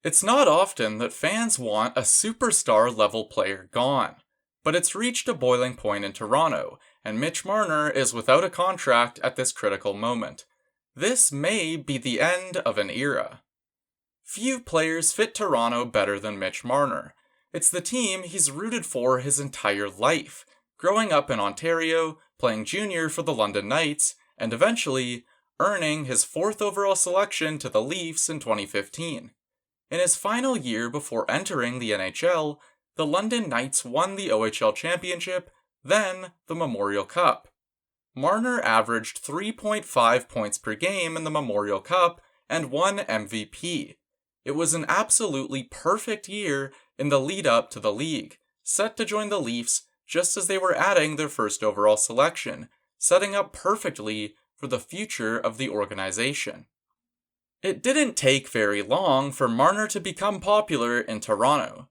It's not often that fans want a superstar level player gone, but it's reached a boiling point in Toronto, and Mitch Marner is without a contract at this critical moment. This may be the end of an era. Few players fit Toronto better than Mitch Marner. It's the team he's rooted for his entire life, growing up in Ontario, playing junior for the London Knights, and eventually earning his fourth overall selection to the Leafs in 2015. In his final year before entering the NHL, the London Knights won the OHL Championship, then the Memorial Cup. Marner averaged 3.5 points per game in the Memorial Cup and won MVP. It was an absolutely perfect year in the lead up to the league, set to join the Leafs just as they were adding their first overall selection, setting up perfectly for the future of the organization. It didn't take very long for Marner to become popular in Toronto.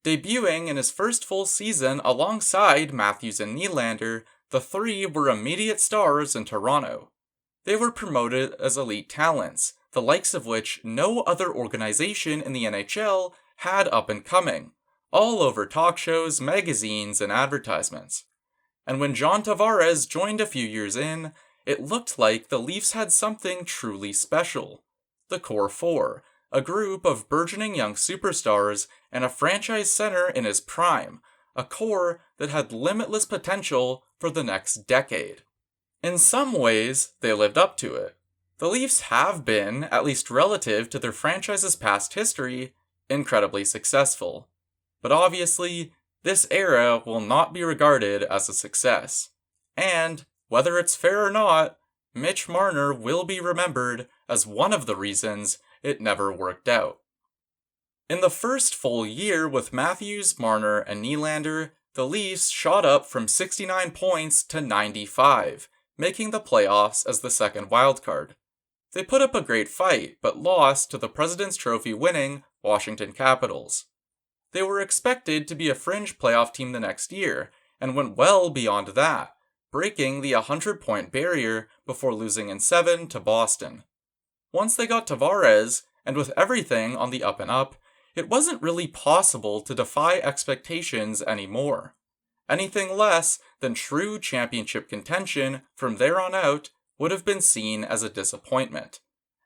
Debuting in his first full season alongside Matthews and Nylander, the three were immediate stars in Toronto. They were promoted as elite talents, the likes of which no other organization in the NHL had up and coming, all over talk shows, magazines, and advertisements. And when John Tavares joined a few years in, it looked like the Leafs had something truly special. The Core Four, a group of burgeoning young superstars and a franchise center in his prime, a core that had limitless potential for the next decade. In some ways, they lived up to it. The Leafs have been, at least relative to their franchise's past history, incredibly successful. But obviously, this era will not be regarded as a success. And, whether it's fair or not, Mitch Marner will be remembered as one of the reasons it never worked out. In the first full year with Matthews, Marner, and Nylander, the Leafs shot up from 69 points to 95, making the playoffs as the second wildcard. They put up a great fight, but lost to the President's Trophy winning Washington Capitals. They were expected to be a fringe playoff team the next year, and went well beyond that, breaking the 100-point barrier before losing in 7 to Boston. Once they got Tavares, and with everything on the up and up, it wasn't really possible to defy expectations anymore. Anything less than true championship contention from there on out would have been seen as a disappointment,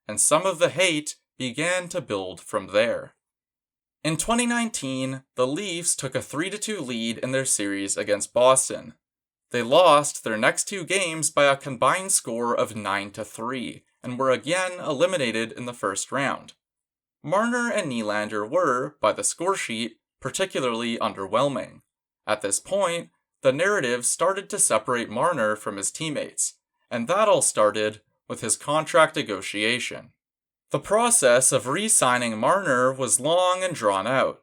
and some of the hate began to build from there. In 2019, the Leafs took a 3-2 lead in their series against Boston. They lost their next two games by a combined score of 9-3, and were again eliminated in the first round. Marner and Nylander were, by the score sheet, particularly underwhelming. At this point, the narrative started to separate Marner from his teammates, and that all started with his contract negotiation. The process of re-signing Marner was long and drawn out.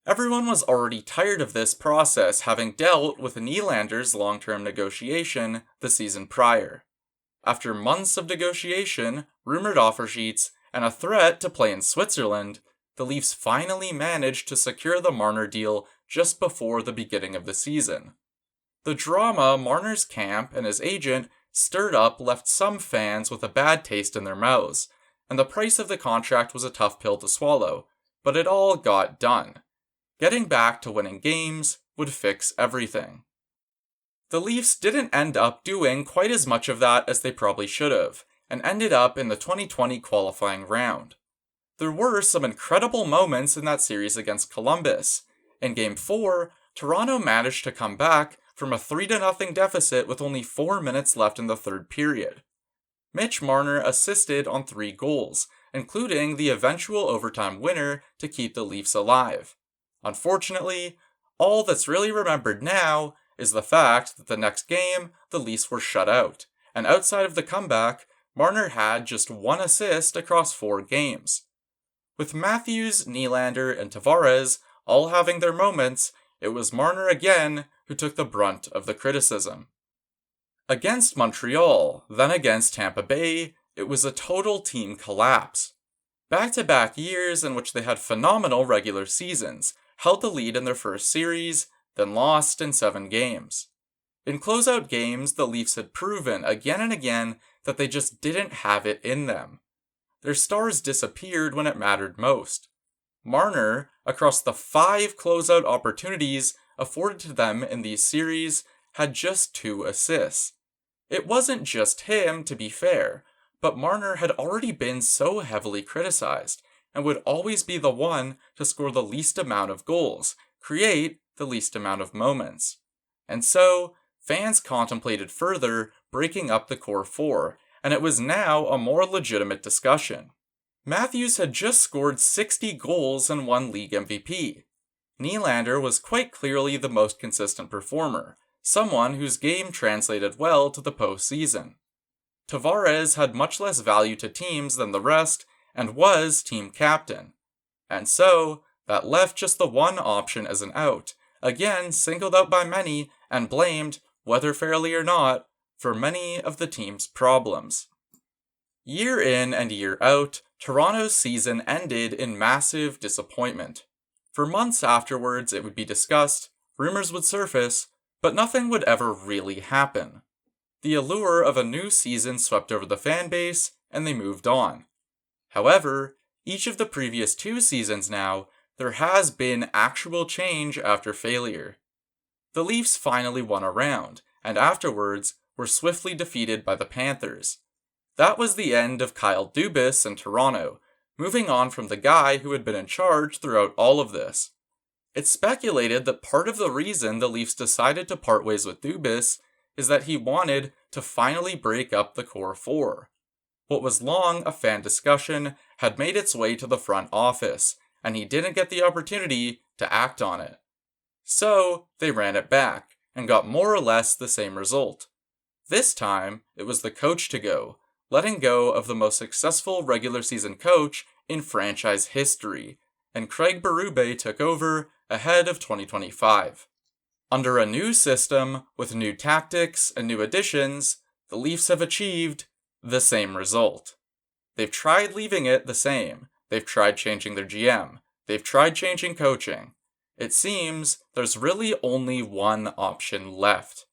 Everyone was already tired of this process, having dealt with Nylander's long-term negotiation the season prior. After months of negotiation, rumored offer sheets, and a threat to play in Switzerland, the Leafs finally managed to secure the Marner deal just before the beginning of the season. The drama Marner's camp and his agent stirred up left some fans with a bad taste in their mouths, and the price of the contract was a tough pill to swallow, but it all got done. Getting back to winning games would fix everything. The Leafs didn't end up doing quite as much of that as they probably should have, and ended up in the 2020 qualifying round. There were some incredible moments in that series against Columbus. In Game 4, Toronto managed to come back from a 3-0 deficit with only 4 minutes left in the third period. Mitch Marner assisted on 3 goals, including the eventual overtime winner to keep the Leafs alive. Unfortunately, all that's really remembered now is the fact that the next game, the Leafs were shut out, and outside of the comeback, Marner had just 1 assist across 4 games. With Matthews, Nylander, and Tavares all having their moments, it was Marner again who took the brunt of the criticism. Against Montreal, then against Tampa Bay, it was a total team collapse. Back-to-back years in which they had phenomenal regular seasons, held the lead in their first series, then lost in 7 games. In closeout games, the Leafs had proven again and again that they just didn't have it in them. Their stars disappeared when it mattered most. Marner, across the 5 closeout opportunities afforded to them in these series, had just 2 assists. It wasn't just him, to be fair, but Marner had already been so heavily criticized, and would always be the one to score the least amount of goals, create the least amount of moments. And so, fans contemplated further breaking up the core 4, and it was now a more legitimate discussion. Matthews had just scored 60 goals and won league MVP. Nylander was quite clearly the most consistent performer, someone whose game translated well to the postseason. Tavares had much less value to teams than the rest, and was team captain. And so, that left just the one option as an out, again singled out by many and blamed, whether fairly or not, for many of the team's problems. Year in and year out, Toronto's season ended in massive disappointment. For months afterwards it would be discussed, rumors would surface, but nothing would ever really happen. The allure of a new season swept over the fan base, and they moved on. However, each of the previous 2 seasons now, there has been actual change after failure. The Leafs finally won a round, and afterwards were swiftly defeated by the Panthers. That was the end of Kyle Dubas in Toronto, moving on from the guy who had been in charge throughout all of this. It's speculated that part of the reason the Leafs decided to part ways with Dubas is that he wanted to finally break up the core 4. What was long a fan discussion had made its way to the front office, and he didn't get the opportunity to act on it. So, they ran it back, and got more or less the same result. This time, it was the coach to go, letting go of the most successful regular season coach in franchise history, and Craig Berube took over ahead of 2025. Under a new system, with new tactics and new additions, the Leafs have achieved the same result. They've tried leaving it the same. They've tried changing their GM. They've tried changing coaching. It seems there's really only one option left.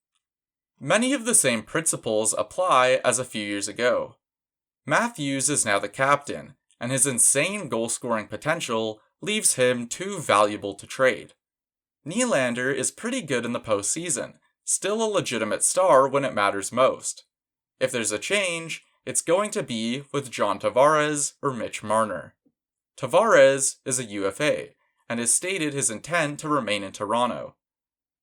Many of the same principles apply as a few years ago. Matthews is now the captain, and his insane goal-scoring potential leaves him too valuable to trade. Nylander is pretty good in the postseason, still a legitimate star when it matters most. If there's a change, it's going to be with John Tavares or Mitch Marner. Tavares is a UFA, and has stated his intent to remain in Toronto.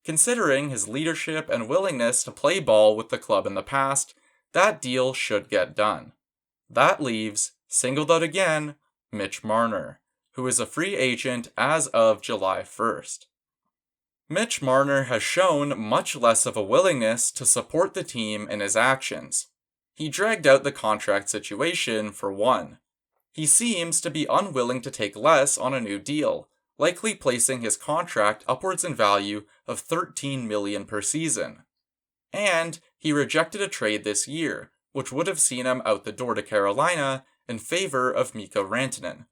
Considering his leadership and willingness to play ball with the club in the past, that deal should get done. That leaves, singled out again, Mitch Marner, who is a free agent as of July 1st. Mitch Marner has shown much less of a willingness to support the team in his actions. He dragged out the contract situation for one. He seems to be unwilling to take less on a new deal, likely placing his contract upwards in value of $13 million per season. And he rejected a trade this year, which would have seen him out the door to Carolina in favor of Mikko Rantanen.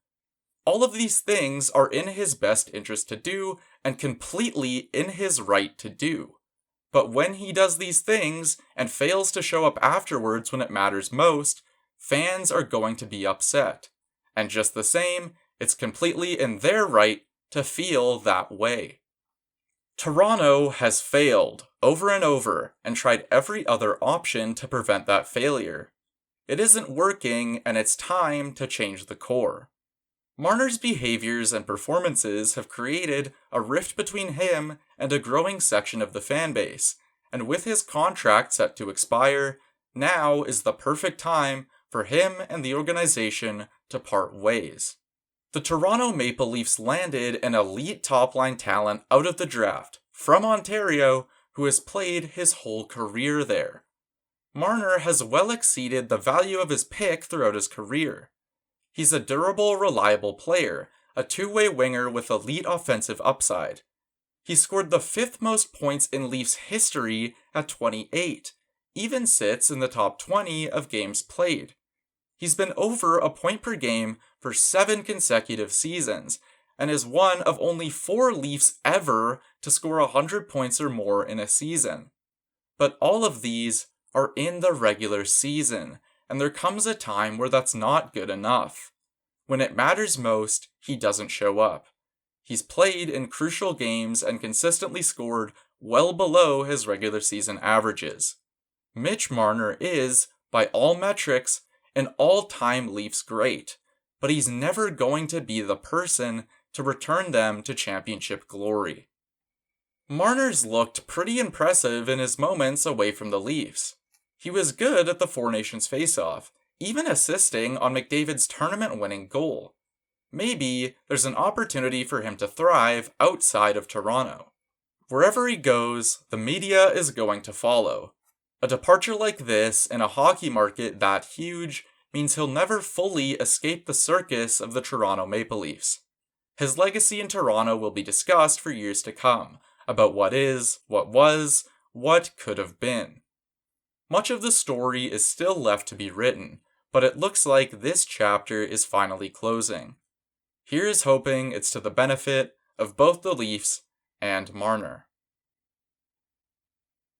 All of these things are in his best interest to do, and completely in his right to do. But when he does these things, and fails to show up afterwards when it matters most, fans are going to be upset. And just the same, it's completely in their right to feel that way. Toronto has failed over and over, and tried every other option to prevent that failure. It isn't working, and it's time to change the core. Marner's behaviors and performances have created a rift between him and a growing section of the fan base, and with his contract set to expire, now is the perfect time for him and the organization to part ways. The Toronto Maple Leafs landed an elite top-line talent out of the draft, from Ontario, who has played his whole career there. Marner has well exceeded the value of his pick throughout his career. He's a durable, reliable player, a two-way winger with elite offensive upside. He scored the 5th most points in Leafs history at 28, even sits in the top 20 of games played. He's been over a point per game for 7 consecutive seasons, and is one of only 4 Leafs ever to score 100 points or more in a season. But all of these are in the regular season, and there comes a time where that's not good enough. When it matters most, he doesn't show up. He's played in crucial games and consistently scored well below his regular season averages. Mitch Marner is, by all metrics, an all-time Leafs great, but he's never going to be the person to return them to championship glory. Marner's looked pretty impressive in his moments away from the Leafs. He was good at the Four Nations faceoff, even assisting on McDavid's tournament-winning goal. Maybe there's an opportunity for him to thrive outside of Toronto. Wherever he goes, the media is going to follow. A departure like this in a hockey market that huge means he'll never fully escape the circus of the Toronto Maple Leafs. His legacy in Toronto will be discussed for years to come, about what is, what was, what could have been. Much of the story is still left to be written, but it looks like this chapter is finally closing. Here is hoping it's to the benefit of both the Leafs and Marner.